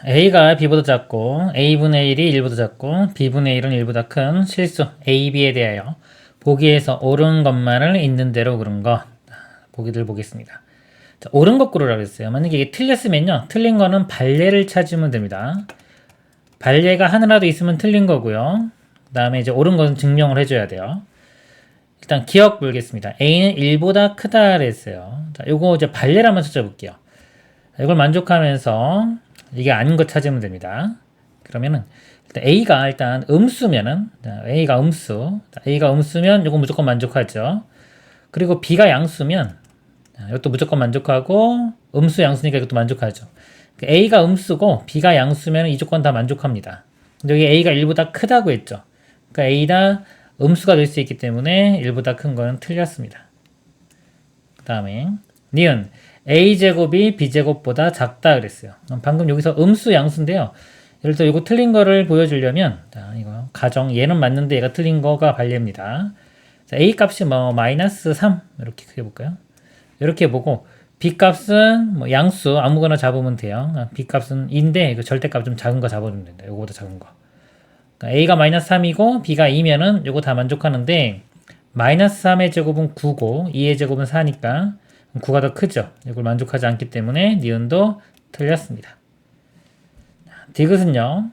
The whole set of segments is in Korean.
a가 b보다 작고 a분의 1이 1보다 작고 b분의 1은 1보다 큰 실수 a, b에 대하여 보기에서 옳은 것만을 있는 대로 그런 것. 보기들 보겠습니다. 자, 옳은 것 고르라고 했어요. 만약에 이게 틀렸으면요. 틀린 거는 발례를 찾으면 됩니다. 발례가 하나라도 있으면 틀린 거고요. 그 다음에 이제 옳은 것은 증명을 해줘야 돼요. 일단 기억 보겠습니다. a는 1보다 크다 그랬어요. 자, 요거 이제 발례를 한번 찾아볼게요. 이걸 만족하면서 이게 아닌 거 찾으면 됩니다. 그러면은 일단 a가 일단 음수면은 a가 음수면 이거 무조건 만족하죠. 그리고 b가 양수면 이것도 무조건 만족하고 음수 양수니까 이것도 만족하죠. a가 음수고 b가 양수면 이 조건 다 만족합니다. 근데 여기 a가 1보다 크다고 했죠. 그러니까 a가 음수가 될 수 있기 때문에 1보다 큰 거는 틀렸습니다. 그 다음에 니은 a제곱이 b제곱보다 작다 그랬어요. 방금 여기서 음수 양수인데요. 예를 들어 이거 틀린 거를 보여주려면 자, 이거 가정 얘는 맞는데 얘가 틀린 거가 발례입니다. 자, a 값이 뭐 마이너스 3 이렇게 크게 볼까요? 이렇게 보고 b 값은 뭐 양수 아무거나 잡으면 돼요. b 값은 2인데 이거 절대값 좀 작은 거 잡아주면 된다. 요거보다 작은 거. 그러니까 a가 마이너스 3이고 b가 2면은 요거 다 만족하는데 마이너스 3의 제곱은 9고 2의 제곱은 4니까 9가 더 크죠. 이걸 만족하지 않기 때문에 니은도 틀렸습니다. 디귿은요.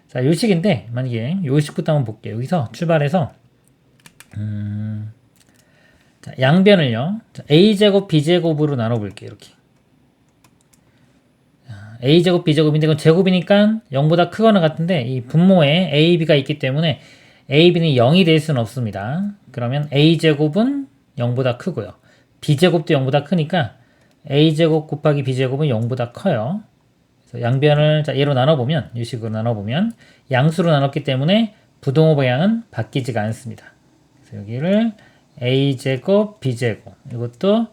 자, 요식인데 만약에 요식부터 한번 볼게요. 여기서 출발해서 자, 양변을요. 자, a제곱 b제곱으로 나눠볼게요. 이렇게. 자, a제곱 b제곱인데 이건 제곱이니까 0보다 크거나 같은데 이 분모에 a, b가 있기 때문에 a, b는 0이 될 수는 없습니다. 그러면 a제곱은 0보다 크고요. b제곱도 0보다 크니까 a제곱 곱하기 b제곱은 0보다 커요. 그래서 양변을 자, 얘로 나눠보면 이 식으로 나눠보면 양수로 나눴기 때문에 부동호 방향은 바뀌지가 않습니다. 그래서 여기를 a제곱 b제곱 이것도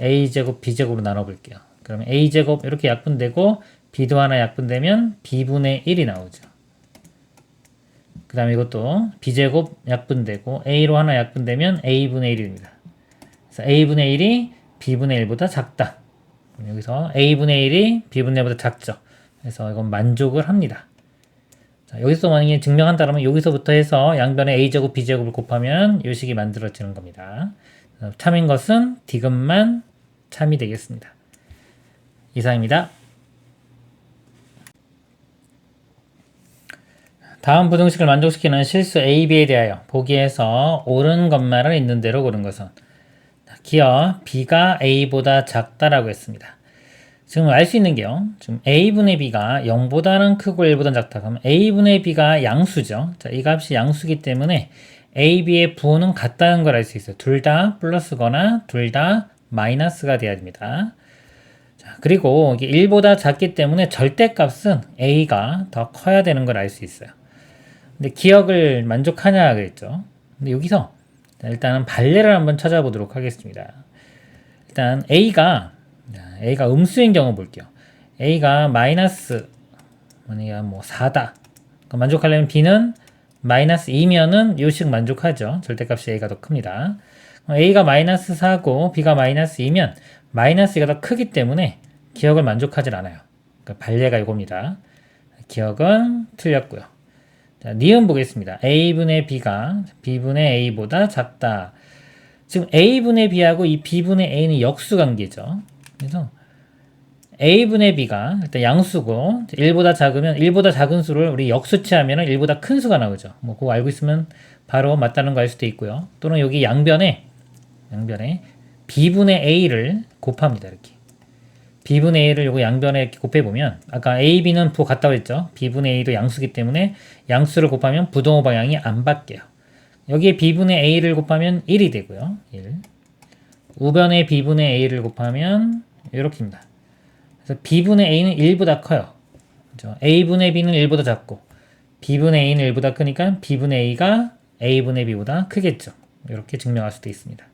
a제곱 b제곱으로 나눠볼게요. 그러면 a제곱 이렇게 약분되고 b도 하나 약분되면 b분의 1이 나오죠. 그 다음에 이것도 b제곱 약분되고 a로 하나 약분되면 a분의 1입니다. 그래서 a분의 1이 b분의 1보다 작다. 여기서 a분의 1이 b분의 1보다 작죠. 그래서 이건 만족을 합니다. 자, 여기서 만약에 증명한다면 여기서부터 해서 양변에 a제곱 b제곱을 곱하면 이 식이 만들어지는 겁니다. 참인 것은 디귿만 참이 되겠습니다. 이상입니다. 다음 부등식을 만족시키는 실수 a, b에 대하여 보기에서 옳은 것만을 있는 대로 고른 것은 기어 b가 a보다 작다라고 했습니다. 지금 알 수 있는 게요. 지금 a분의 b가 0보다는 크고 1보다는 작다. 그럼 a분의 b가 양수죠. 자, 이 값이 양수기 때문에 a, b의 부호는 같다는 걸 알 수 있어요. 둘 다 플러스거나 둘 다 마이너스가 돼야 됩니다. 자, 그리고 이게 1보다 작기 때문에 절대값은 a가 더 커야 되는 걸 알 수 있어요. 근데 기억을 만족하냐 그랬죠. 근데 여기서 일단은 발례를 한번 찾아보도록 하겠습니다. 일단 a가 음수인 경우 볼게요. a가 마이너스 만약에 뭐 4다. 만족하려면 b는 마이너스 2면은 요식 만족하죠. 절대값이 a가 더 큽니다. a가 마이너스 4고 b가 마이너스 2면 마이너스 2가 더 크기 때문에 기억을 만족하지 않아요. 그러니까 발례가 이겁니다. 기억은 틀렸고요. 자, 니은 보겠습니다. a분의 b가 b분의 a보다 작다. 지금 a분의 b하고 이 b분의 a는 역수관계죠. 그래서 a분의 b가 일단 양수고 1보다 작으면 1보다 작은 수를 우리 역수치하면 1보다 큰 수가 나오죠. 뭐 그거 알고 있으면 바로 맞다는 거 알 수도 있고요. 또는 여기 양변에 b분의 a를 곱합니다. 이렇게 b분의 a를 요거 양변에 이렇게 곱해보면 아까 a, b는 부호 같다고 했죠. b분의 a도 양수기 때문에 양수를 곱하면 부동호 방향이 안 바뀌어요. 여기에 b분의 a를 곱하면 1이 되고요. 1. 우변에 b분의 a를 곱하면 이렇게입니다. 그래서 b분의 a는 1보다 커요. 그렇죠? a분의 b는 1보다 작고 b분의 a는 1보다 크니까 b분의 a가 a분의 b보다 크겠죠. 이렇게 증명할 수도 있습니다.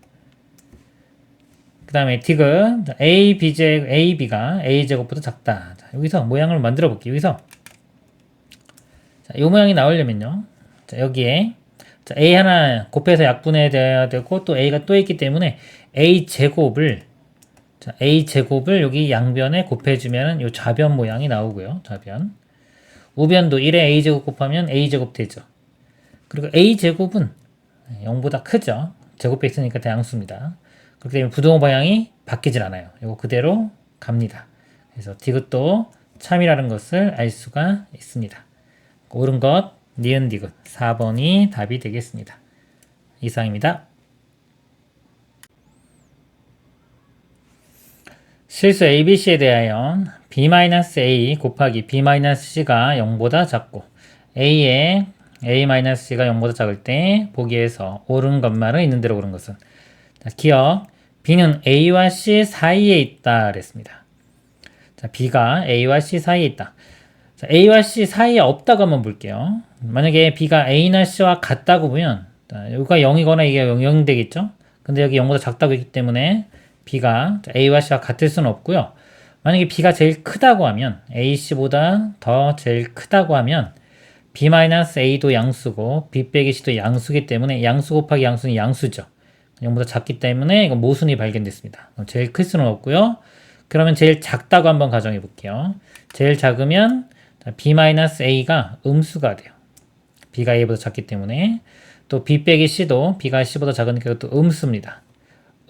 그 다음에 디귿 ab가 a제곱보다 작다. 자, 여기서 모양을 만들어 볼게요. 여기서 자, 이 모양이 나오려면요. 자, 여기에 자, a 하나 곱해서 약분해야 되고 또 a가 또 있기 때문에 a 제곱을 자, a제곱을 여기 양변에 곱해주면 요 좌변 모양이 나오고요. 좌변. 우변도 1에 a제곱 곱하면 a제곱 되죠. 그리고 a제곱은 0보다 크죠. 제곱에 있으니까 대양수입니다. 그렇기 때문에 부동호 방향이 바뀌질 않아요. 이거 그대로 갑니다. 그래서 디귿도 참이라는 것을 알 수가 있습니다. 옳은 것, 니은 디귿 4번이 답이 되겠습니다. 이상입니다. 실수 ABC에 대하여 B-A 곱하기 B-C가 0보다 작고 A에 A-C가 0보다 작을 때 보기에서 옳은 것만은 있는 대로 고른 것은 자, 기억 B는 A와 C 사이에 있다 그랬습니다. 자, B가 A와 C 사이에 있다. 자, A와 C 사이에 없다고 한번 볼게요. 만약에 B가 A나 C와 같다고 보면 여기가 0이거나 이게 0 되겠죠? 근데 여기 0보다 작다고 했기 때문에 B가 A와 C와 같을 수는 없고요. 만약에 B가 제일 크다고 하면 AC보다 더 제일 크다고 하면 B-A도 양수고 B 빼기 C도 양수기 때문에 양수 곱하기 양수는 양수죠. 0보다 작기 때문에 이건 모순이 발견됐습니다. 제일 클 수는 없고요. 그러면 제일 작다고 한번 가정해 볼게요. 제일 작으면 B-A가 음수가 돼요. B가 A보다 작기 때문에 또 B 빼기 C도 B가 C보다 작으니까 또 음수입니다.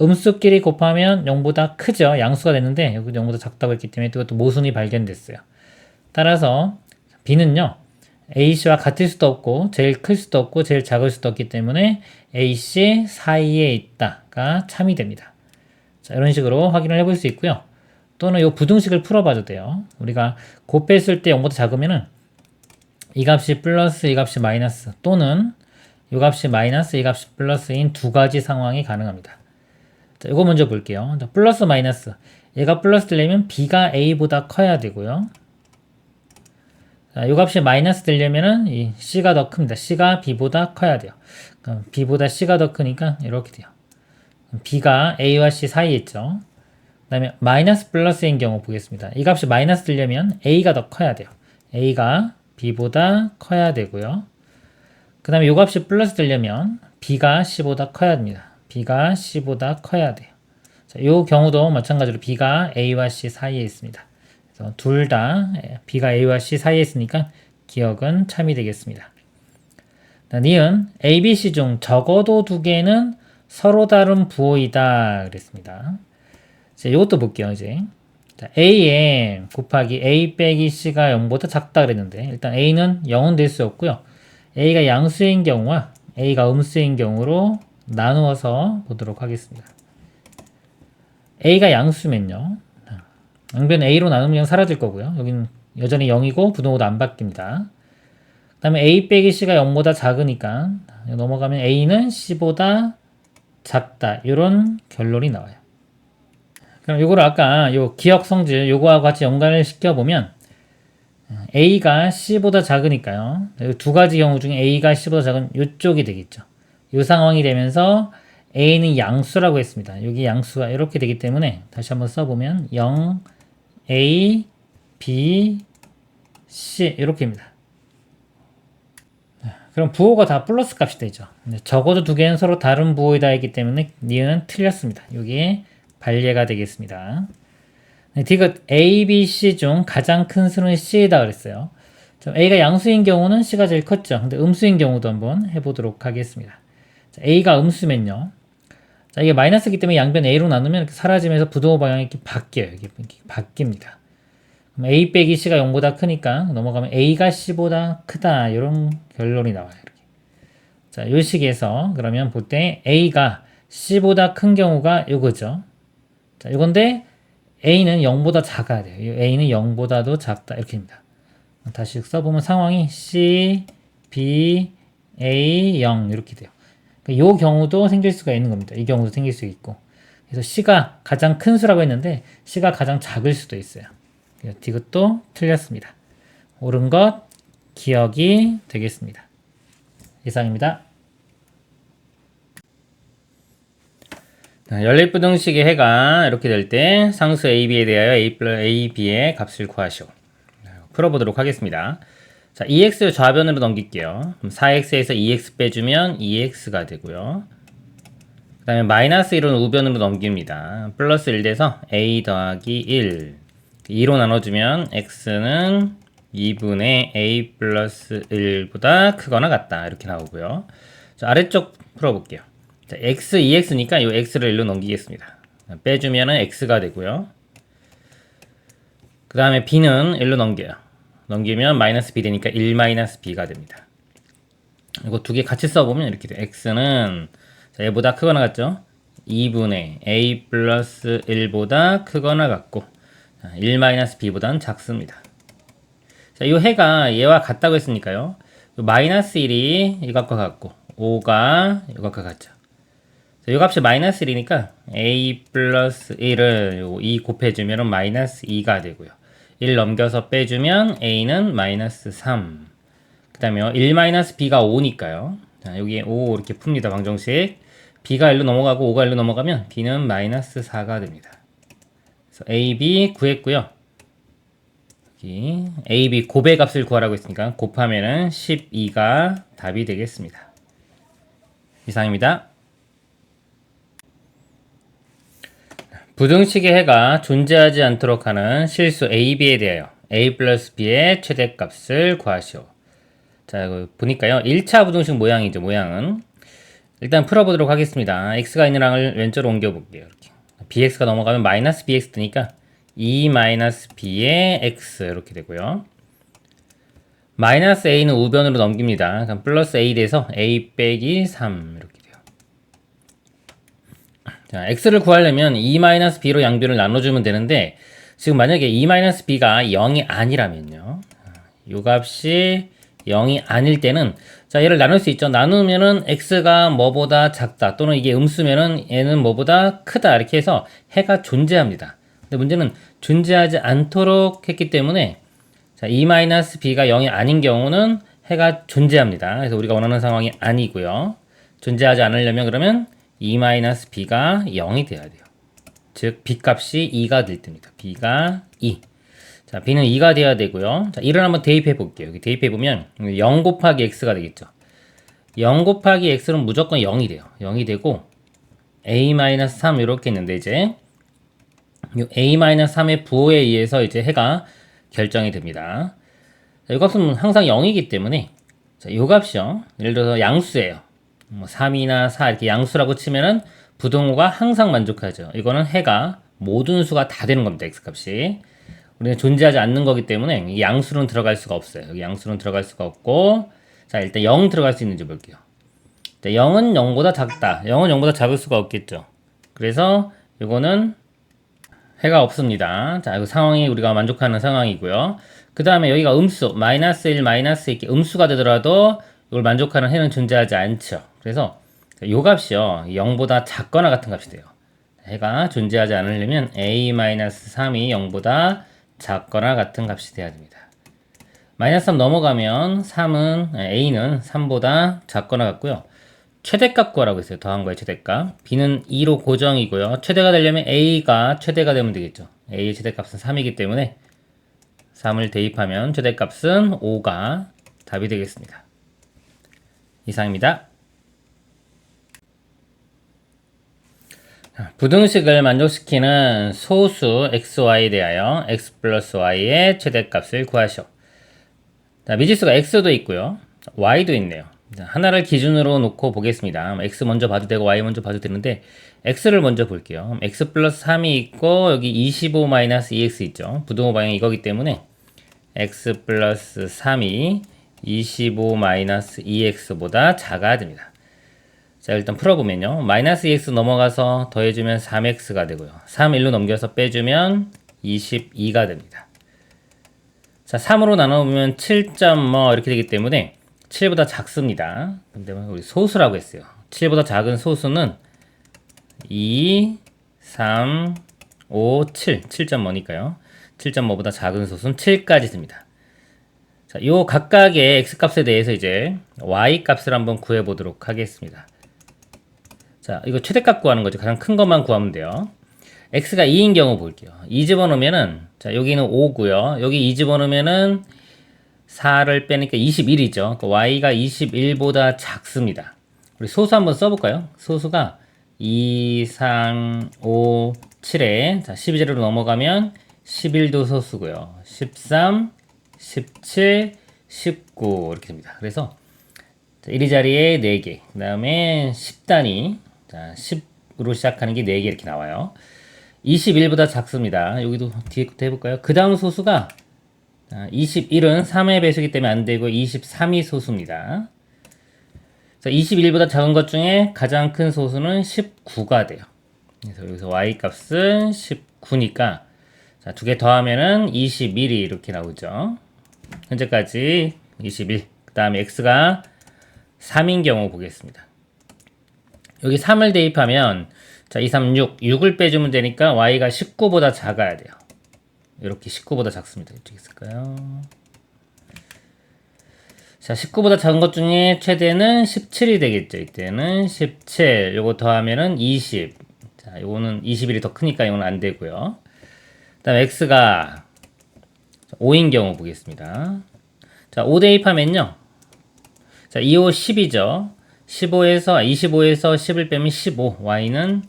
음수끼리 곱하면 0보다 크죠. 양수가 됐는데 여기 0보다 작다고 했기 때문에 이것도 모순이 발견됐어요. 따라서 B는요. A씨와 같을 수도 없고 제일 클 수도 없고 제일 작을 수도 없기 때문에 AC 사이에 있다가 참이 됩니다. 자, 이런 식으로 확인을 해볼 수 있고요. 또는 이 부등식을 풀어봐도 돼요. 우리가 곱했을 때 0보다 작으면은 이 값이 플러스 이 값이 마이너스 또는 이 값이 마이너스 이 값이 플러스인 두 가지 상황이 가능합니다. 자, 이거 먼저 볼게요. 자, 플러스 마이너스. 얘가 플러스 되려면 B가 A보다 커야 되고요. 자, 이 값이 마이너스 되려면은 이 C가 더 큽니다. C가 B보다 커야 돼요. 그럼 B보다 C가 더 크니까 이렇게 돼요. B가 A와 C 사이에 있죠. 그 다음에 마이너스 플러스인 경우 보겠습니다. 이 값이 마이너스 되려면 A가 더 커야 돼요. A가 B보다 커야 되고요. 그 다음에 이 값이 플러스 되려면 B가 C보다 커야 됩니다. B가 C보다 커야 돼요. 자, 이 경우도 마찬가지로 B가 A와 C 사이에 있습니다. 그래서 둘 다 B가 A와 C 사이에 있으니까 기억은 참이 되겠습니다. 니은 A, B, C 중 적어도 두 개는 서로 다른 부호이다 그랬습니다. 자, 이것도 볼게요. 이제 자, A에 곱하기 A 빼기 C가 0보다 작다 그랬는데 일단 A는 0은 될 수 없고요. A가 양수인 경우와 A가 음수인 경우로 나누어서 보도록 하겠습니다. A가 양수면요. 양변 A로 나누면 0 사라질 거고요. 여기는 여전히 0이고 부등호도 안 바뀝니다. 그 다음에 A 빼기 C가 0보다 작으니까 넘어가면 A는 C보다 작다. 이런 결론이 나와요. 그럼 요거를 아까 요 기억 성질 요거하고 같이 연관을 시켜보면 A가 C보다 작으니까요. 두 가지 경우 중에 A가 C보다 작은 요쪽이 되겠죠. 이 상황이 되면서 A는 양수라고 했습니다. 여기 양수가 이렇게 되기 때문에 다시 한번 써보면 0, A, B, C 이렇게입니다. 그럼 부호가 다 플러스 값이 되죠. 적어도 두 개는 서로 다른 부호이다 했기 때문에 니은 틀렸습니다. 여기에 발예가 되겠습니다. 디귿 A, B, C 중 가장 큰 수는 C이다 그랬어요. A가 양수인 경우는 C가 제일 컸죠. 근데 음수인 경우도 한번 해보도록 하겠습니다. 자, A가 음수면요. 자, 이게 마이너스이기 때문에 양변 A로 나누면 이렇게 사라지면서 부등호 방향이 이렇게 바뀌어요. 이렇게 바뀝니다. 그럼 A 빼기 C가 0보다 크니까 넘어가면 A가 C보다 크다. 이런 결론이 나와요. 이렇게. 자, 요 식에서 그러면 볼 때 A가 C보다 큰 경우가 이거죠. 자, 이건데 A는 0보다 작아야 돼요. A는 0보다도 작다. 이렇게입니다. 다시 써보면 상황이 C, B, A, 0 이렇게 돼요. 이 경우도 생길 수가 있는 겁니다. 이 경우도 생길 수 있고. 그래서 C가 가장 큰 수라고 했는데 C가 가장 작을 수도 있어요. 이것도 틀렸습니다. 옳은 것 기억이 되겠습니다. 이상입니다. 연립부등식의 해가 이렇게 될 때 상수 AB에 대하여 AB의 값을 구하시오. 풀어보도록 하겠습니다. 자, 2x를 좌변으로 넘길게요. 그럼 4x에서 2x 빼주면 2x가 되고요. 그 다음에 마이너스 1은 우변으로 넘깁니다. 플러스 1 돼서 a 더하기 1. 2로 나눠주면 x는 2분의 a 플러스 1보다 크거나 같다. 이렇게 나오고요. 자, 아래쪽 풀어볼게요. 자, x, 2x니까 이 x를 1로 넘기겠습니다. 빼주면은 x가 되고요. 그 다음에 b는 1로 넘겨요. 넘기면 마이너스 b 되니까 1 마이너스 b가 됩니다. 이거 두 개 같이 써보면 이렇게 돼요. x는 자, 얘보다 크거나 같죠? 2분의 a 플러스 1보다 크거나 같고 1 마이너스 b보다는 작습니다. 자, 이 해가 얘와 같다고 했으니까요. 마이너스 1이 이 값과 같고 5가 이 값과 같죠. 자, 이 값이 마이너스 1이니까 a 플러스 1을 2 곱해주면 마이너스 2가 되고요. 1 넘겨서 빼주면 a는 마이너스 3. 그 다음에 1 마이너스 b가 5니까요. 자, 여기에 5 이렇게 풉니다. 방정식. b가 1로 넘어가고 5가 1로 넘어가면 b는 마이너스 4가 됩니다. 그래서 a, b 구했고요. 여기 a, b 곱의 값을 구하라고 했으니까 곱하면은 12가 답이 되겠습니다. 이상입니다. 부등식의 해가 존재하지 않도록 하는 실수 a, b에 대하여 a 플러스 b의 최대값을 구하시오. 자, 이거 보니까요. 1차 부등식 모양이죠. 모양은. 일단 풀어보도록 하겠습니다. x가 있는 항을 왼쪽으로 옮겨볼게요. 이렇게. bx가 넘어가면 마이너스 bx 뜨니까 2 마이너스 b의 x 이렇게 되고요. 마이너스 a는 우변으로 넘깁니다. 그럼 플러스 a 돼서 a 빼기 3 이렇게 돼요. 자, x를 구하려면 2 마이너스 b로 양변을 나눠주면 되는데 지금 만약에 2 마이너스 b가 0이 아니라면요. 이 값이 0이 아닐 때는 자, 얘를 나눌 수 있죠. 나누면은 x가 뭐보다 작다 또는 이게 음수면은 얘는 뭐보다 크다 이렇게 해서 해가 존재합니다. 근데 문제는 존재하지 않도록 했기 때문에 자, 2-b가 0이 아닌 경우는 해가 존재합니다. 그래서 우리가 원하는 상황이 아니고요. 존재하지 않으려면 그러면 2-b가 0이 돼야 돼요. 즉 b값이 2가 될 때입니다. b가 2. 자, b는 2가 돼야 되고요. 자, 1을 한번 대입해 볼게요. 여기 대입해 보면 0 곱하기 x가 되겠죠. 0 곱하기 x는 무조건 0이 돼요. 0이 되고 a-3 이렇게 있는데 이제 a-3의 부호에 의해서 이제 해가 결정이 됩니다. 자, 이 값은 항상 0이기 때문에 자, 이 값이요. 예를 들어서 양수예요. 뭐 3이나 4 이렇게 양수라고 치면은 부등호가 항상 만족하죠. 이거는 해가 모든 수가 다 되는 겁니다. x값이. 우리는 존재하지 않는 거기 때문에 이 양수는 들어갈 수가 없어요. 여기 양수는 들어갈 수가 없고 자, 일단 0 들어갈 수 있는지 볼게요. 자, 0은 0보다 작다. 0은 0보다 작을 수가 없겠죠. 그래서 이거는 해가 없습니다. 자, 이거 상황이 우리가 만족하는 상황이고요. 그 다음에 여기가 음수, 마이너스 1, 마이너스 이렇게 음수가 되더라도 이걸 만족하는 해는 존재하지 않죠. 그래서 이 값이요. 0보다 작거나 같은 값이 돼요. 해가 존재하지 않으려면 a-3이 0보다 작거나 같은 값이 돼야 됩니다. 마이너스 3 넘어가면 3은 a는 3보다 작거나 같고요. 최대값 구하라고 했어요. 더한 거의 최대값. b는 2로 고정이고요. 최대가 되려면 a가 최대가 되면 되겠죠. a의 최대값은 3이기 때문에 3을 대입하면 최대값은 5가 답이 되겠습니다. 이상입니다. 부등식을 만족시키는 소수 xy에 대하여 x 플러스 y의 최대값을 구하시오. 자, 미지수가 x도 있고요. y도 있네요. 자, 하나를 기준으로 놓고 보겠습니다. x 먼저 봐도 되고 y 먼저 봐도 되는데 x를 먼저 볼게요. x 플러스 3이 있고 여기 25-2x 있죠. 부등호 방향이 이거기 때문에 x 플러스 3이 25-2x보다 작아야 됩니다. 자, 일단 풀어보면요. 마이너스 2x 넘어가서 더해주면 3x가 되고요. 3 1로 넘겨서 빼주면 22가 됩니다. 자, 3으로 나눠보면 7점 뭐 이렇게 되기 때문에 7보다 작습니다. 근데 우리 소수라고 했어요. 7보다 작은 소수는 2, 3, 5, 7. 7.5니까요. 7.5보다 작은 소수는 7까지 됩니다. 자, 요 각각의 x값에 대해서 이제 y값을 한번 구해보도록 하겠습니다. 자, 이거 최대값 구하는 거죠. 가장 큰 것만 구하면 돼요. x가 2인 경우 볼게요. 2 집어넣으면은, 자, 여기는 5고요. 여기 2 집어넣으면은 4를 빼니까 21이죠. y가 21보다 작습니다. 우리 소수 한번 써볼까요? 소수가 2, 3, 5, 7에 자, 12자리로 넘어가면 11도 소수고요. 13, 17, 19 이렇게 됩니다. 그래서 1위 자리에 4개, 그 다음에 10단위, 자, 10으로 시작하는 게 4개 이렇게 나와요. 21보다 작습니다. 여기도 뒤에부터 해볼까요? 그 다음 소수가 21은 3의 배수이기 때문에 안 되고 23이 소수입니다. 21보다 작은 것 중에 가장 큰 소수는 19가 돼요. 그래서 여기서 y 값은 19니까 두 개 더하면은 21이 이렇게 나오죠. 현재까지 21. 그 다음에 x가 3인 경우 보겠습니다. 여기 3을 대입하면 자, 2, 3, 6. 6을 빼주면 되니까 y가 19보다 작아야 돼요. 이렇게 19보다 작습니다. 이쪽에 있을까요? 자, 19보다 작은 것 중에 최대는 17이 되겠죠. 이때는 17. 요거 더하면은 20. 자, 요거는 21이 더 크니까 이건 안 되고요. 그 다음에 x가 5인 경우 보겠습니다. 자, 5 대입하면요. 자, 2, 5, 10이죠. 25에서 10을 빼면 15. y는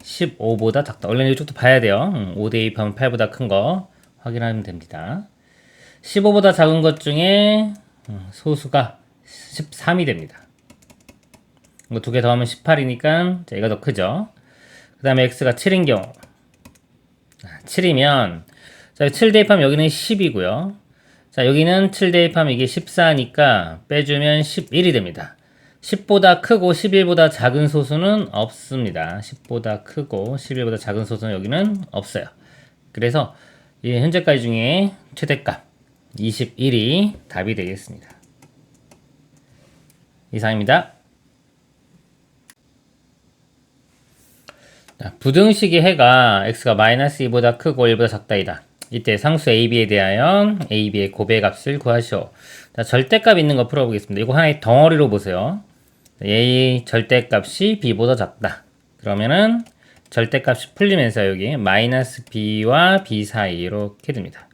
15보다 작다. 원래는 이쪽도 봐야 돼요. 5 대입하면 8보다 큰 거 확인하면 됩니다. 15보다 작은 것 중에 소수가 13이 됩니다. 이거 두 개 더하면 18이니까 얘가 더 크죠. 그 다음에 x가 7인 경우 7이면 자, 7 대입하면 여기는 10이고요. 자, 여기는 7 대입하면 이게 14니까 빼주면 11이 됩니다. 10보다 크고 11보다 작은 소수는 없습니다. 10보다 크고 11보다 작은 소수는 여기는 없어요. 그래서 이 현재까지 중에 최대값 21이 답이 되겠습니다. 이상입니다. 자, 부등식의 해가 x가 마이너스 2보다 크고 1보다 작다이다. 이때 상수 AB에 대하여 AB의 고배값을 구하시오. 자, 절대값 있는 거 풀어보겠습니다. 이거 하나의 덩어리로 보세요. A 절대값이 B보다 작다. 그러면은 절대값이 풀리면서 여기 마이너스 B와 B 사이 이렇게 됩니다.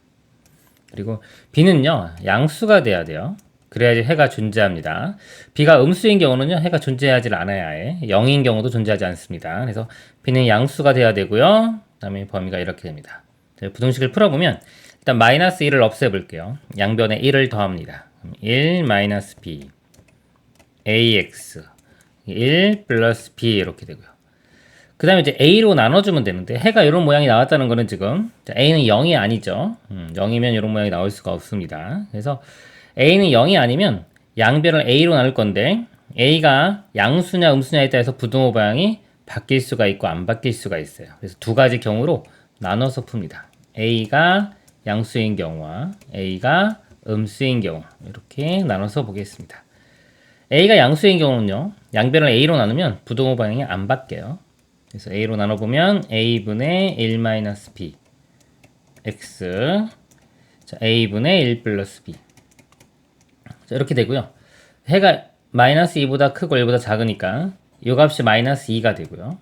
그리고 B는요 양수가 돼야 돼요. 그래야지 해가 존재합니다. B가 음수인 경우는요 해가 존재하지 않아야 해. 0인 경우도 존재하지 않습니다. 그래서 B는 양수가 돼야 되고요. 그 다음에 범위가 이렇게 됩니다. 부등식을 풀어보면 일단 마이너스 1을 없애볼게요. 양변에 1을 더합니다. 1 마이너스 B AX 1 플러스 B 이렇게 되고요. 그 다음에 이제 A로 나눠주면 되는데 해가 이런 모양이 나왔다는 거는 지금 A는 0이 아니죠. 0이면 이런 모양이 나올 수가 없습니다. 그래서 A는 0이 아니면 양변을 A로 나눌 건데 A가 양수냐 음수냐에 따라서 부등호 방향이 바뀔 수가 있고 안 바뀔 수가 있어요. 그래서 두 가지 경우로 나눠서 풉니다. A가 양수인 경우와 A가 음수인 경우 이렇게 나눠서 보겠습니다. A가 양수인 경우는요. 양변을 A로 나누면 부등호 방향이 안 바뀌어요. 그래서 A로 나눠보면 A분의 1-B X 자, A분의 1 플러스 B 자, 이렇게 되고요. 해가 마이너스 2보다 크고 1보다 작으니까 이 값이 마이너스 2가 되고요.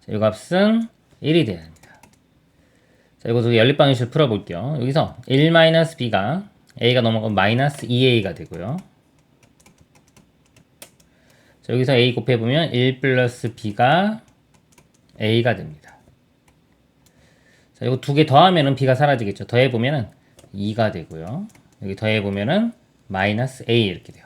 자, 이 값은 1이 돼야 됩니다. 자, 이것도 연립방정식을 풀어볼게요. 여기서 1-B가 A가 넘어가면 마이너스 2A가 되고요. 자, 여기서 A 곱해보면 1 플러스 B가 A가 됩니다. 자, 이거 두 개 더하면은 B가 사라지겠죠. 더해보면은 2가 되고요. 여기 더해보면은 마이너스 A 이렇게 돼요.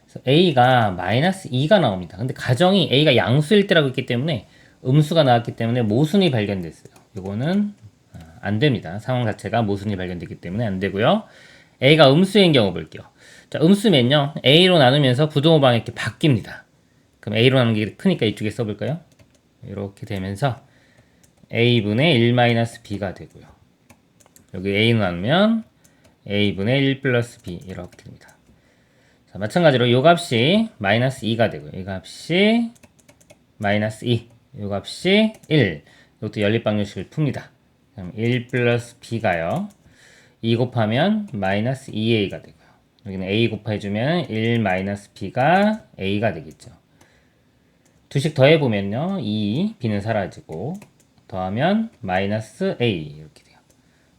그래서 A가 마이너스 2가 나옵니다. 근데 가정이 A가 양수일 때라고 했기 때문에 음수가 나왔기 때문에 모순이 발견됐어요. 이거는 안 됩니다. 상황 자체가 모순이 발견됐기 때문에 안 되고요. A가 음수인 경우 볼게요. 자, 음수면요. A로 나누면서 부등호 방향이 이렇게 바뀝니다. 그럼 A로 나누는 게 크니까 이쪽에 써볼까요? 이렇게 되면서 A분의 1-B가 되고요. 여기 A로 나누면 A분의 1 플러스 B 이렇게 됩니다. 자, 마찬가지로 이 값이 마이너스 2가 되고요. 이 값이 마이너스 2, 이 값이 1. 이것도 연립방정식을 풉니다. 그럼 1 플러스 B가요. 2 곱하면 마이너스 2A가 되고요. 여기는 A 곱해주면 1 마이너스 B가 A가 되겠죠. 두식 더해보면요. 2, B는 사라지고 더하면 마이너스 A 이렇게 돼요.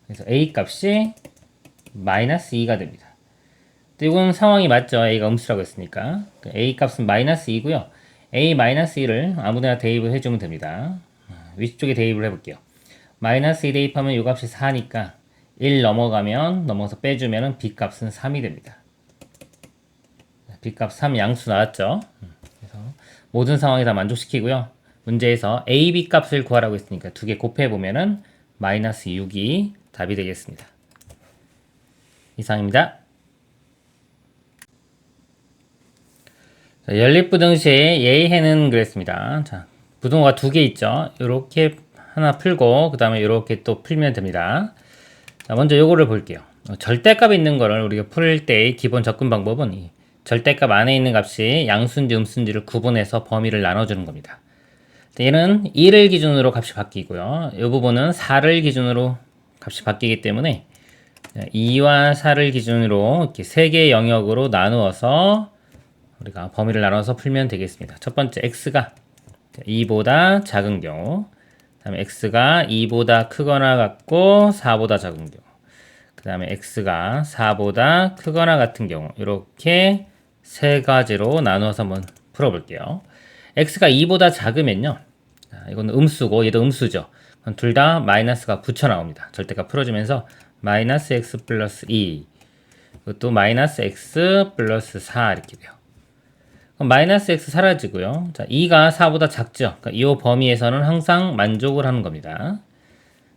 그래서 A 값이 마이너스 2가 됩니다. 이건 상황이 맞죠. A가 음수라고 했으니까. A 값은 마이너스 2고요. a-1을 아무데나 대입을 해주면 됩니다. 위쪽에 대입을 해볼게요. 마이너스 2 대입하면 요 값이 4니까 1 넘어서 빼주면 b값은 3이 됩니다. b값 3 양수 나왔죠? 그래서 모든 상황에 다 만족시키고요. 문제에서 a, b 값을 구하라고 했으니까 두 개 곱해보면은 마이너스 6이 답이 되겠습니다. 이상입니다. 자, 연립부등식 예해는 그랬습니다. 자, 부등호가 두 개 있죠. 이렇게 하나 풀고 그 다음에 이렇게 또 풀면 됩니다. 자, 먼저 요거를 볼게요. 절대값이 있는 거를 우리가 풀 때의 기본 접근 방법은 이 절대값 안에 있는 값이 양수인지 음수인지를 구분해서 범위를 나눠주는 겁니다. 얘는 2를 기준으로 값이 바뀌고요. 이 부분은 4를 기준으로 값이 바뀌기 때문에 2와 4를 기준으로 이렇게 세 개의 영역으로 나누어서 우리가 범위를 나눠서 풀면 되겠습니다. 첫 번째 x가 2보다 작은 경우, 그 다음에 x가 2보다 크거나 같고 4보다 작은 경우, 그 다음에 x가 4보다 크거나 같은 경우, 이렇게 세 가지로 나눠서 한번 풀어볼게요. x가 2보다 작으면요, 이건 음수고 얘도 음수죠. 둘 다 마이너스가 붙여 나옵니다. 절대값 풀어주면서 마이너스 x 플러스 2, 이것도 마이너스 x 플러스 4 이렇게 돼요. 그럼 마이너스 x 사라지고요. 자, 2가 4보다 작죠. 그러니까 이 범위에서는 항상 만족을 하는 겁니다.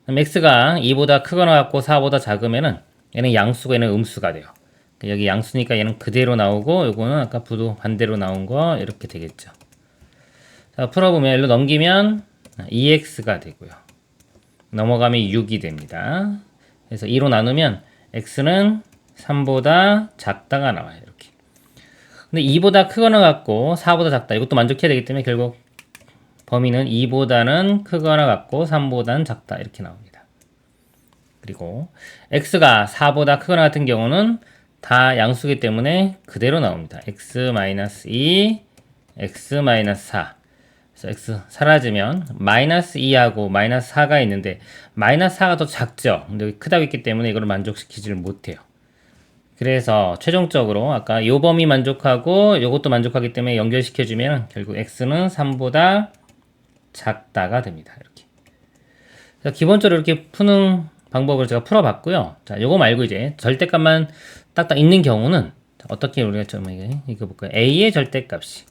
그럼 x가 2보다 크거나 같고 4보다 작으면은 얘는 양수고 얘는 음수가 돼요. 그러니까 여기 양수니까 얘는 그대로 나오고 요거는 아까 부도 반대로 나온 거 이렇게 되겠죠. 자, 풀어보면 일로 넘기면 2x가 되고요. 넘어가면 6이 됩니다. 그래서 2로 나누면 x는 3보다 작다가 나와요. 이렇게. 근데 2보다 크거나 같고 4보다 작다. 이것도 만족해야 되기 때문에 결국 범위는 2보다는 크거나 같고 3보다는 작다. 이렇게 나옵니다. 그리고 x가 4보다 크거나 같은 경우는 다 양수기 때문에 그대로 나옵니다. x-2, x-4. 그래서 x 사라지면 마이너스 2하고 마이너스 4가 있는데 마이너스 4가 더 작죠. 근데 여기 크다고 있기 때문에 이걸 만족시키지를 못해요. 그래서 최종적으로 아까 요 범위 만족하고 요것도 만족하기 때문에 연결시켜주면 결국 x는 3보다 작다가 됩니다. 이렇게. 그래서 기본적으로 이렇게 푸는 방법을 제가 풀어봤고요. 자, 요거 말고 이제 절대값만 딱딱 있는 경우는 어떻게 우리가 좀 이거 볼까요? a의 절대값이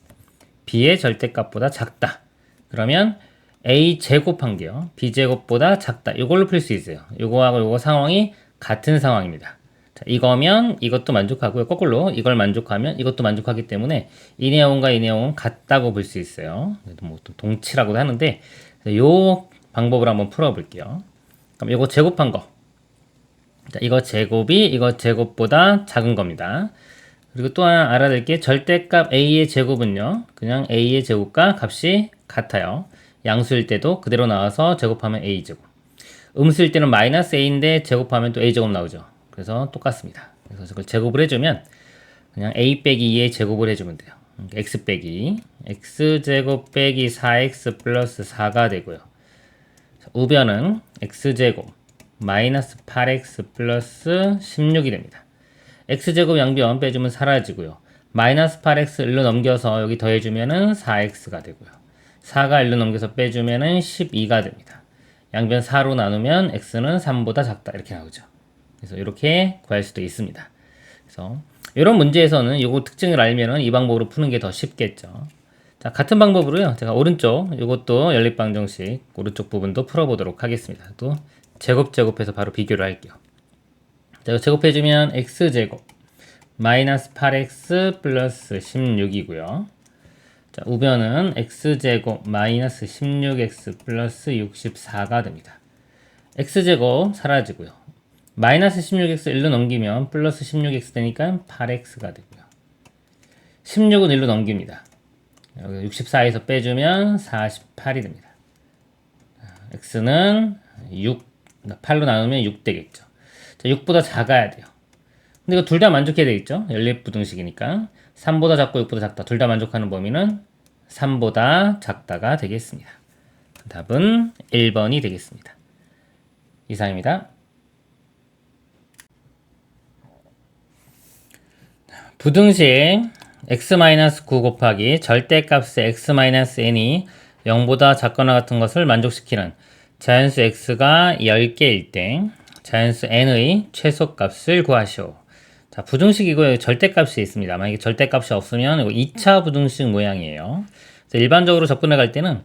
b의 절대값보다 작다. 그러면 a 제곱한 게요. b 제곱보다 작다. 이걸로 풀 수 있어요. 요거하고 요거 상황이 같은 상황입니다. 자, 이거면 이것도 만족하고요. 거꾸로 이걸 만족하면 이것도 만족하기 때문에 이 내용과 이 내용은 같다고 볼 수 있어요. 뭐 또 동치라고도 하는데 요 방법을 한번 풀어볼게요. 그럼 이거 제곱한 거. 자, 이거 제곱이 이거 제곱보다 작은 겁니다. 그리고 또 하나 알아야 될 게 절대값 a의 제곱은요. 그냥 a의 제곱과 값이 같아요. 양수일 때도 그대로 나와서 제곱하면 a제곱. 음수일 때는 마이너스 a인데 제곱하면 또 a제곱 나오죠. 그래서 똑같습니다. 그래서 저걸 제곱을 해주면 그냥 a 빼기 2의 제곱을 해주면 돼요. x 빼기 x제곱 빼기 4x 플러스 4가 되고요. 우변은 x제곱 마이너스 8x 플러스 16이 됩니다. x제곱 양변 빼주면 사라지고요. 마이너스 8x 일로 넘겨서 여기 더해주면은 4x가 되고요. 4가 일로 넘겨서 빼주면은 12가 됩니다. 양변 4로 나누면 x는 3보다 작다 이렇게 나오죠. 그래서 이렇게 구할 수도 있습니다. 그래서 이런 문제에서는 이거 특징을 알면은 이 방법으로 푸는 게 더 쉽겠죠. 자, 같은 방법으로요. 제가 오른쪽 이것도 연립방정식 오른쪽 부분도 풀어보도록 하겠습니다. 또 제곱해서 바로 비교를 할게요. 자, 제곱해주면 x제곱 마이너스 8x 플러스 16이고요. 자, 우변은 x제곱 마이너스 16x 플러스 64가 됩니다. x제곱 사라지고요. 마이너스 16x 1로 넘기면 플러스 16x 되니까 8x가 되고요. 16은 1로 넘깁니다. 여기 64에서 빼주면 48이 됩니다. x는 6, 8로 나누면 6 되겠죠. 자, 6보다 작아야 돼요. 근데 이거 둘 다 만족해야 되겠죠? 연립부등식이니까 3보다 작고 6보다 작다. 둘 다 만족하는 범위는 3보다 작다가 되겠습니다. 답은 1번이 되겠습니다. 이상입니다. 부등식 x-9 곱하기 절대값의 x-n이 0보다 작거나 같은 것을 만족시키는 자연수 x가 10개일 때 자연수 n의 최소값을 구하시오. 자, 부등식이고 절대값이 있습니다. 만약에 절대값이 없으면 이거 2차 부등식 모양이에요. 일반적으로 접근해 갈 때는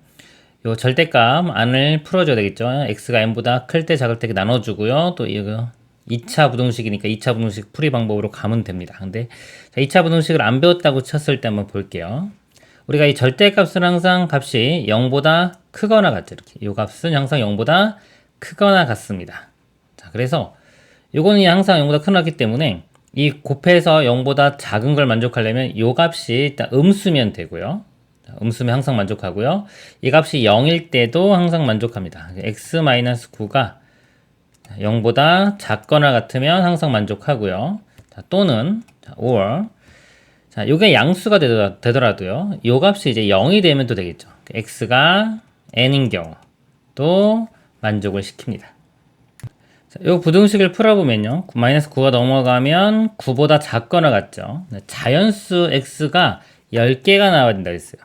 요 절대값 안을 풀어줘야 되겠죠. x가 n보다 클 때 작을 때 나눠주고요. 또 이거 2차 부등식이니까 2차 부등식 풀이 방법으로 가면 됩니다. 근데 2차 부등식을 안 배웠다고 쳤을 때 한번 볼게요. 우리가 이 절대값은 항상 값이 0보다 크거나 같죠. 이렇게 이 값은 항상 0보다 크거나 같습니다. 자, 그래서 요거는 항상 0보다 크거나 같기 때문에 이 곱해서 0보다 작은 걸 만족하려면 이 값이 일단 음수면 되고요. 음수면 항상 만족하고요. 이 값이 0일 때도 항상 만족합니다. x-9가 0보다 작거나 같으면 항상 만족하고요. 자, 또는 or 자, 요게 양수가 되더라도요. 요 값이 이제 0이 되면 또 되겠죠. x가 n인 경우 또 만족을 시킵니다. 자, 요 부등식을 풀어보면요. -9가 넘어가면 9보다 작거나 같죠. 자연수 x가 10개가 나와야 된다 했어요.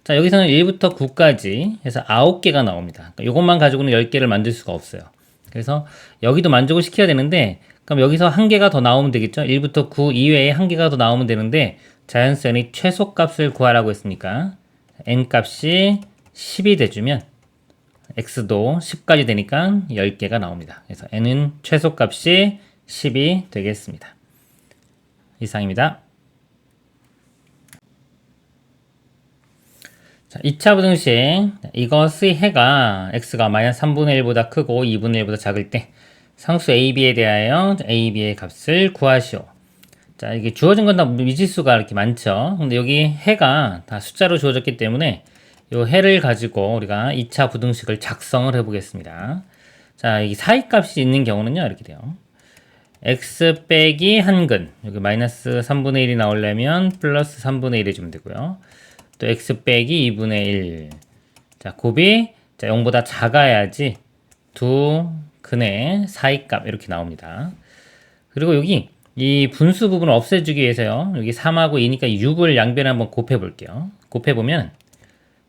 자, 여기서는 1부터 9까지 해서 9개가 나옵니다. 그러니까 이것만 가지고는 10개를 만들 수가 없어요. 그래서 여기도 만족을 시켜야 되는데 그럼 여기서 한 개가 더 나오면 되겠죠. 1부터 9 이외에 한 개가 더 나오면 되는데 자연수 n의 최소값을 구하라고 했으니까 n 값이 10이 돼주면 x도 10까지 되니까 10개가 나옵니다. 그래서 n은 최소값이 10이 되겠습니다. 이상입니다. 자, 2차 부등식 이것의 해가 x가 -3분의 1보다 크고 2분의 1보다 작을 때 상수 a, b에 대하여 a, b의 값을 구하시오. 자, 이게 주어진 건 다 미지수가 이렇게 많죠. 근데 여기 해가 다 숫자로 주어졌기 때문에 이 해를 가지고 우리가 2차 부등식을 작성을 해 보겠습니다. 자, 이 사이값이 있는 경우는요, 이렇게 돼요. x 빼기 한근, 여기 -3분의 1이 나오려면 플러스 3분의 1 해주면 되고요. 또 x 빼기 2분의 1. 자, 곱이 자, 0보다 작아야지 두 근의 사이값 이렇게 나옵니다. 그리고 여기 이 분수 부분을 없애주기 위해서요. 여기 3하고 2니까 6을 양변에 한번 곱해 볼게요. 곱해 보면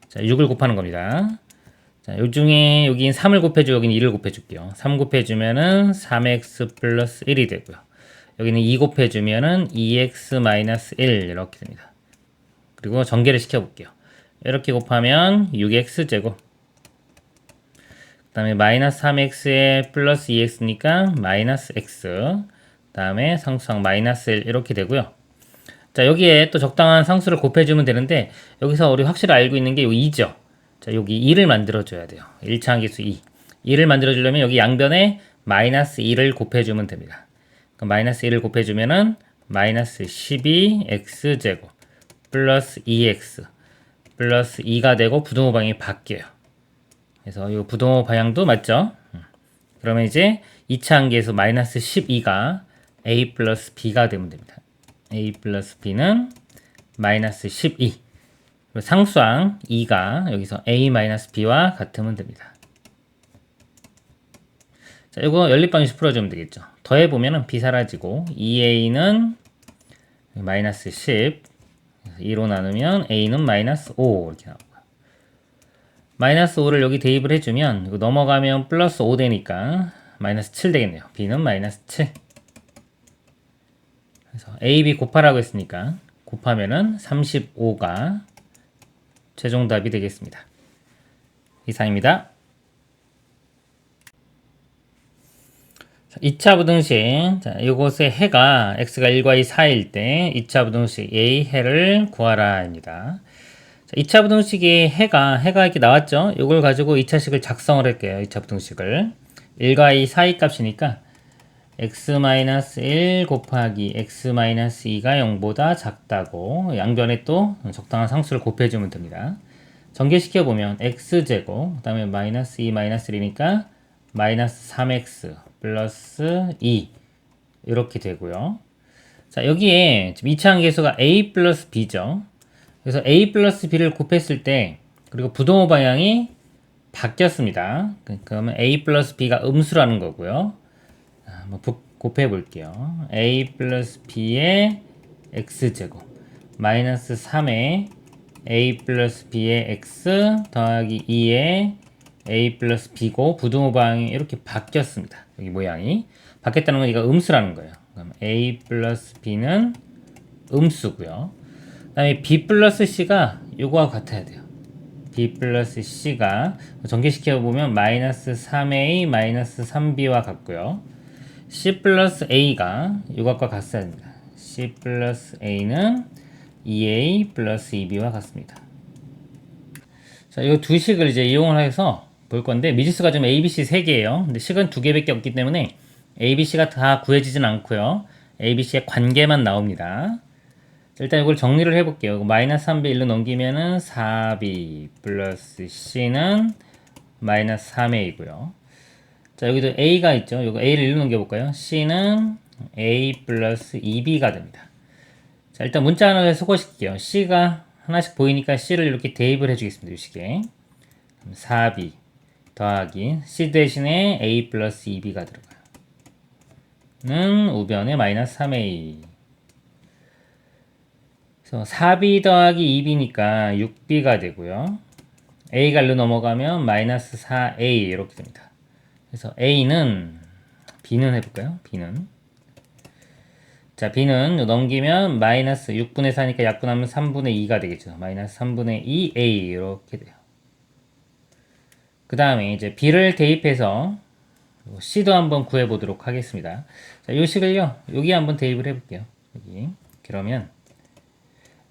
자, 6을 곱하는 겁니다. 자, 요 중에 여긴 3을 곱해주고 여기는 2를 곱해줄게요. 3 곱해주면은 3x 플러스 1이 되고요. 여기는 2 곱해주면은 2x-1 이렇게 됩니다. 그리고 전개를 시켜볼게요. 이렇게 곱하면 6x제곱 그 다음에 -3x에 플러스 2x니까 마이너스 x 그 다음에 상수항 -1 이렇게 되고요. 자, 여기에 또 적당한 상수를 곱해주면 되는데 여기서 우리 확실히 알고 있는 게 요 2죠. 자, 여기 2를 만들어줘야 돼요. 1차 함계수 2. 2를 만들어주려면 여기 양변에 -2를 곱해주면 됩니다. 그럼 -1을 곱해주면은 -12x제곱 플러스 2x 플러스 2가 되고 부등호 방향이 바뀌어요. 그래서 이 부등호 방향도 맞죠? 그러면 이제 2차 함계에서 -12가 a 플러스 b가 되면 됩니다. a 플러스 b는 -12 그리고 상수항 2가 여기서 a 마이너스 b와 같으면 됩니다. 자, 이거 연립방식 풀어주면 되겠죠. 더해보면 b 사라지고 2a는 -10 2로 나누면 a는 -5 이렇게 나오고요. -5를 여기 대입을 해주면 이거 넘어가면 플러스 5 되니까 -7 되겠네요. b는 -7 그래서 a, b 곱하라고 했으니까 곱하면은 35가 최종 답이 되겠습니다. 이상입니다. 2차 부등식. 자, 이곳의 해가 x가 1과 2 사이일 때 2차 부등식 a 해를 구하라입니다. 자, 2차 부등식의 해가 이렇게 나왔죠? 이걸 가지고 2차식을 작성을 할게요. 2차 부등식을. 1과 2 사이 값이니까 x-1 곱하기 x-2가 0보다 작다고 양변에 또 적당한 상수를 곱해주면 됩니다. 전개시켜보면 x제곱 그 다음에 -2 -1이니까 -3x 플러스 2 이렇게 되고요. 자, 여기에 지금 2차 함계수가 a 플러스 b죠. 그래서 a 플러스 b를 곱했을 때 그리고 부등호 방향이 바뀌었습니다. 그러면 a 플러스 b가 음수라는 거고요. 한번 곱해 볼게요. a 플러스 b의 x제곱 마이너스 3의 a 플러스 b의 x 더하기 2의 a 플러스 b고 부등호 방향이 이렇게 바뀌었습니다. 여기 모양이 바뀌었다는 건 이거 음수라는 거예요. 그럼 a 플러스 b는 음수고요. 그 다음에 b 플러스 c가 요거와 같아야 돼요. b 플러스 c가 전개시켜 보면 마이너스 3a 마이너스 3b와 같고요. c 플러스 a가 요것과 같아야 됩니다. c 플러스 a는 2a 플러스 2b와 같습니다. 자, 이 두 식을 이제 이용을 해서 볼 건데 미지수가 좀 a, b, c 3개예요. 근데 식은 2개밖에 없기 때문에 a, b, c가 다 구해지진 않고요. a, b, c의 관계만 나옵니다. 일단 이걸 정리를 해볼게요. 마이너스 3b 1로 넘기면은 4b 플러스 c는 마이너스 3a이고요. 자, 여기도 a가 있죠. 이거 a를 1로 넘겨볼까요? c는 a 플러스 2b가 됩니다. 자, 일단 문자 하나를 소거시킬게요. c가 하나씩 보이니까 c를 이렇게 대입을 해주겠습니다. 이 식에 4b 더하기 c 대신에 a 플러스 2b가 들어가요. 는 우변에 마이너스 3a. 그래서 4b 더하기 2b니까 6b가 되고요. a가 1로 넘어가면 마이너스 4a 이렇게 됩니다. 그래서 a는 b는 해볼까요? b는 자, b는 넘기면 마이너스 6분의 4니까 약분하면 3분의 2가 되겠죠. 마이너스 3분의 2a 이렇게 돼요. 그 다음에 이제 b를 대입해서 c도 한번 구해보도록 하겠습니다. 자, 이 식을요, 여기 한번 대입을 해볼게요. 여기. 그러면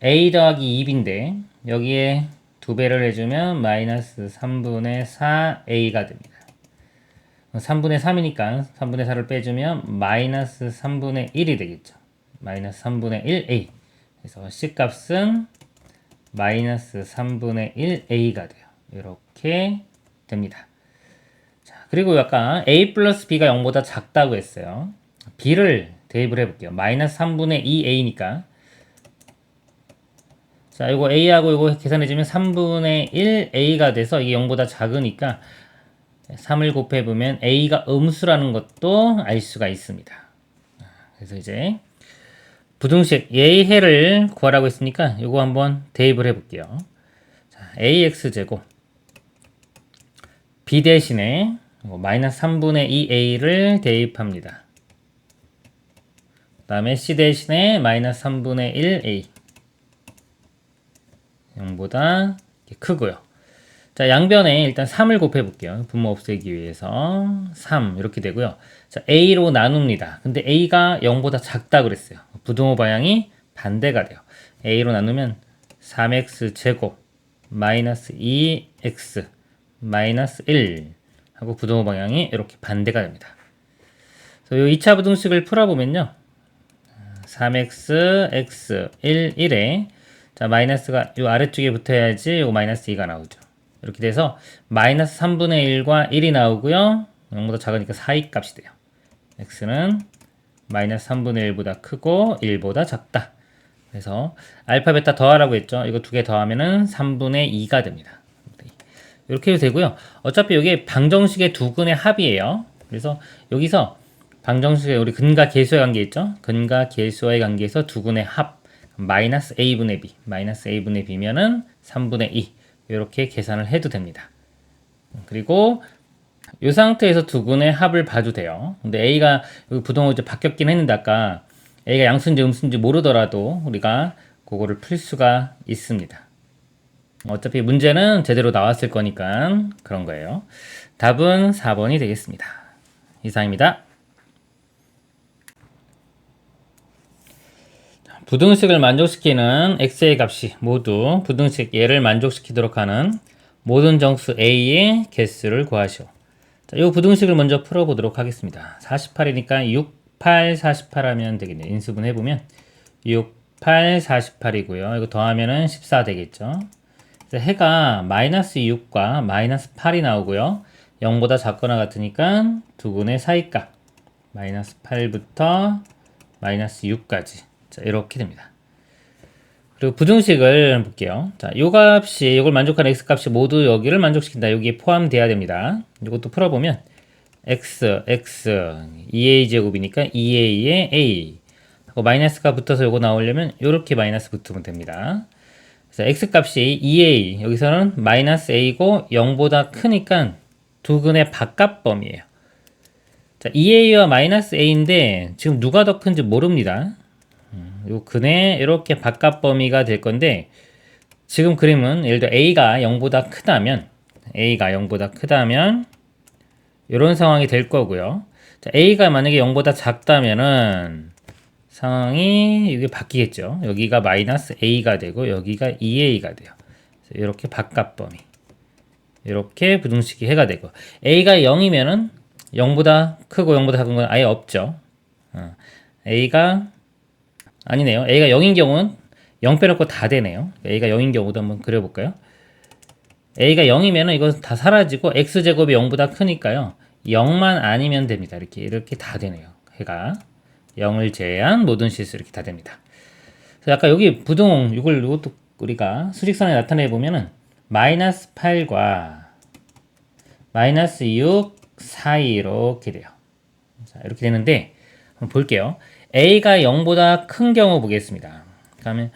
a 더하기 2b인데 여기에 2배를 해주면 마이너스 3분의 4a가 됩니다. 3분의 3이니까 3분의 4를 빼주면 마이너스 3분의 1이 되겠죠. 마이너스 3분의 1a. 그래서 c값은 마이너스 3분의 1a가 돼요. 이렇게 됩니다. 자, 그리고 아까 a 플러스 b가 0보다 작다고 했어요. b를 대입을 해볼게요. 마이너스 3분의 2a니까 자, 이거 a하고 이거 계산해주면 3분의 1a가 돼서 이게 0보다 작으니까 3을 곱해보면 a가 음수라는 것도 알 수가 있습니다. 그래서 이제 부등식 a 해를 구하라고 했으니까 이거 한번 대입을 해볼게요. 자, ax제곱 b 대신에 마이너스 3분의 2a를 대입합니다. 그 다음에 c 대신에 마이너스 3분의 1a 0보다 크고요. 자, 양변에 일단 3을 곱해 볼게요. 분모 없애기 위해서 3 이렇게 되고요. 자, a로 나눕니다. 근데 a가 0보다 작다 그랬어요. 부등호 방향이 반대가 돼요. a로 나누면 3x 제곱 마이너스 2x 마이너스 1 하고 부등호 방향이 이렇게 반대가 됩니다. 그래서 이 2차 부등식을 풀어보면요. 3x x 1에 자, 마이너스가 이 아래쪽에 붙어야지 요 마이너스 2가 나오죠. 이렇게 돼서 마이너스 3분의 1과 1이 나오고요. 0보다 작으니까 4의 값이 돼요. x는 마이너스 3분의 1보다 크고 1보다 작다. 그래서 알파 베타 더하라고 했죠. 이거 두 개 더하면은 3분의 2가 됩니다. 이렇게 해도 되고요. 어차피 이게 방정식의 두 근의 합이에요. 그래서 여기서 방정식의 우리 근과 계수의 관계 있죠. 근과 계수와의 관계에서 두 근의 합 마이너스 a분의 b 마이너스 a분의 b면은 3분의 2 이렇게 계산을 해도 됩니다. 그리고 이 상태에서 두 근의 합을 봐도 돼요. 근데 a가 여기 부등호 이제 바뀌었긴 했는데 아까 a가 양수인지 음수인지 모르더라도 우리가 그거를 풀 수가 있습니다. 어차피 문제는 제대로 나왔을 거니까 그런 거예요. 답은 4번이 되겠습니다. 이상입니다. 부등식을 만족시키는 x의 값이 모두 부등식 얘를 만족시키도록 하는 모든 정수 a의 개수를 구하시오. 자, 이 부등식을 먼저 풀어보도록 하겠습니다. 48이니까 6, 8, 48 하면 되겠네요. 인수분 해보면 6, 8, 48이고요. 이거 더하면은 14 되겠죠. 그래서 해가 마이너스 6과 마이너스 8이 나오고요. 0보다 작거나 같으니까 두 근의 사이값 마이너스 8부터 마이너스 6까지 자, 이렇게 됩니다. 그리고 부등식을 볼게요. 자, 요 값이, 이걸 만족하는 x값이 모두 여기를 만족시킨다. 여기에 포함돼야 됩니다. 이것도 풀어보면 x, 2a 제곱이니까 2a의 a 마이너스가 붙어서 요거 나오려면 요렇게 마이너스 붙으면 됩니다. 그래서 x값이 2a, 여기서는 마이너스 a고 0보다 크니까 두 근의 바깥 범위예요. 자, 2a와 마이너스 a인데 지금 누가 더 큰지 모릅니다. 요 근의 이렇게 바깥 범위가 될 건데 지금 그림은 예를 들어 a가 0보다 크다면 이런 상황이 될 거고요. 자, a가 만약에 0보다 작다면은 상황이 이게 바뀌겠죠. 여기가 마이너스 a가 되고 여기가 2a가 돼요. 이렇게 바깥 범위. 이렇게 부등식이 해가 되고 a가 0이면은 0보다 크고 0보다 작은 건 아예 없죠. a가 아니네요. a가 0인 경우는 0 빼놓고 다 되네요. a가 0인 경우도 한번 그려볼까요? a가 0이면 이거 다 사라지고 x제곱이 0보다 크니까요. 0만 아니면 됩니다. 이렇게 다 되네요. 해가 0을 제외한 모든 실수 이렇게 다 됩니다. 그래서 아까 여기 부동 이것도 우리가 수직선에 나타내 보면은 마이너스 8과 마이너스 6 사이 이렇게 돼요. 자, 이렇게 되는데 한번 볼게요. a가 0보다 큰 경우 보겠습니다. 그러면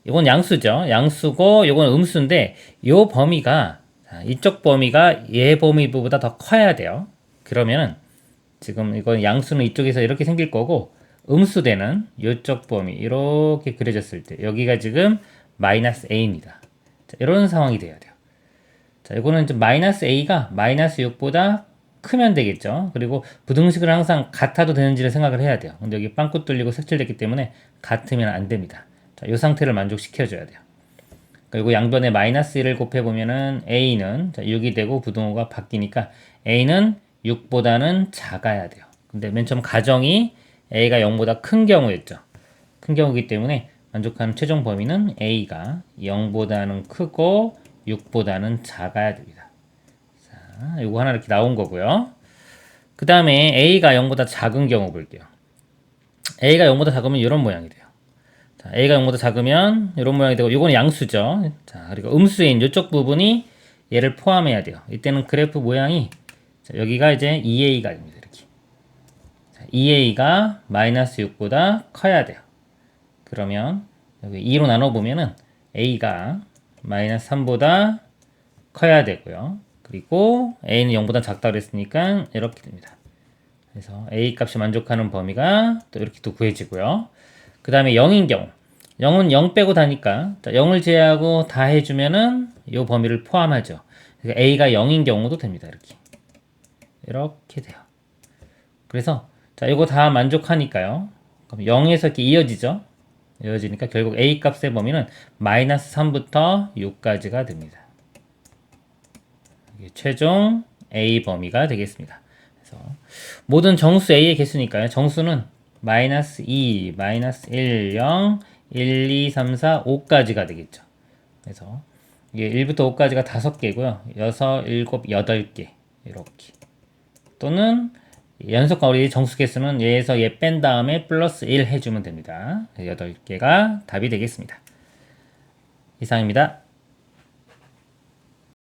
이건 양수죠. 양수고 이건 음수인데 이 범위가 이쪽 범위가 얘 범위보다 더 커야 돼요. 그러면 지금 이건 양수는 이쪽에서 이렇게 생길 거고 음수되는 이쪽 범위 이렇게 그려졌을 때 여기가 지금 마이너스 a입니다. 자, 이런 상황이 돼야 돼요. 자, 이거는 이제 마이너스 a가 마이너스 6보다 크면 되겠죠. 그리고 부등식을 항상 같아도 되는지를 생각을 해야 돼요. 근데 여기 빵꾸 뚫리고 색칠됐기 때문에 같으면 안 됩니다. 자, 이 상태를 만족시켜줘야 돼요. 그리고 양변에 마이너스 1을 곱해보면은 a는 6이 되고 부등호가 바뀌니까 a는 6보다는 작아야 돼요. 근데 맨 처음 가정이 a가 0보다 큰 경우였죠. 큰 경우이기 때문에 만족하는 최종 범위는 a가 0보다는 크고 6보다는 작아야 됩니다. 자, 요거 하나 이렇게 나온 거고요. 그 다음에 a가 0보다 작은 경우 볼게요. a가 0보다 작으면 이런 모양이 돼요. 자, a가 0보다 작으면 이런 모양이 되고 이거는 양수죠. 자, 그리고 음수인 이쪽 부분이 얘를 포함해야 돼요. 이때는 그래프 모양이 자, 여기가 이제 2a가 됩니다. 이렇게. 자, 2a가 마이너스 6보다 커야 돼요. 그러면 여기 2로 나눠보면은 a가 마이너스 3보다 커야 되고요. 그리고 a는 0보다 작다고 그랬으니까 이렇게 됩니다. 그래서 a 값이 만족하는 범위가 또 이렇게 또 구해지고요. 그 다음에 0인 경우 0은 0 빼고 다니까 0을 제외하고 다 해주면은 이 범위를 포함하죠. 그러니까 a가 0인 경우도 됩니다. 이렇게 돼요. 그래서 자 이거 다 만족하니까요. 그럼 0에서 이렇게 이어지죠. 이어지니까 결국 a 값의 범위는 마이너스 3부터 6까지가 됩니다. 이게 최종 a 범위가 되겠습니다. 그래서 모든 정수 a의 개수니까요. 정수는 마이너스 2, 마이너스 1, 0, 1, 2, 3, 4, 5까지가 되겠죠. 그래서 이게 1부터 5까지가 5개고요. 6, 7, 8개 이렇게. 또는 연속과 우리 정수 개수는 얘에서 얘 뺀 다음에 플러스 1 해주면 됩니다. 8개가 답이 되겠습니다. 이상입니다.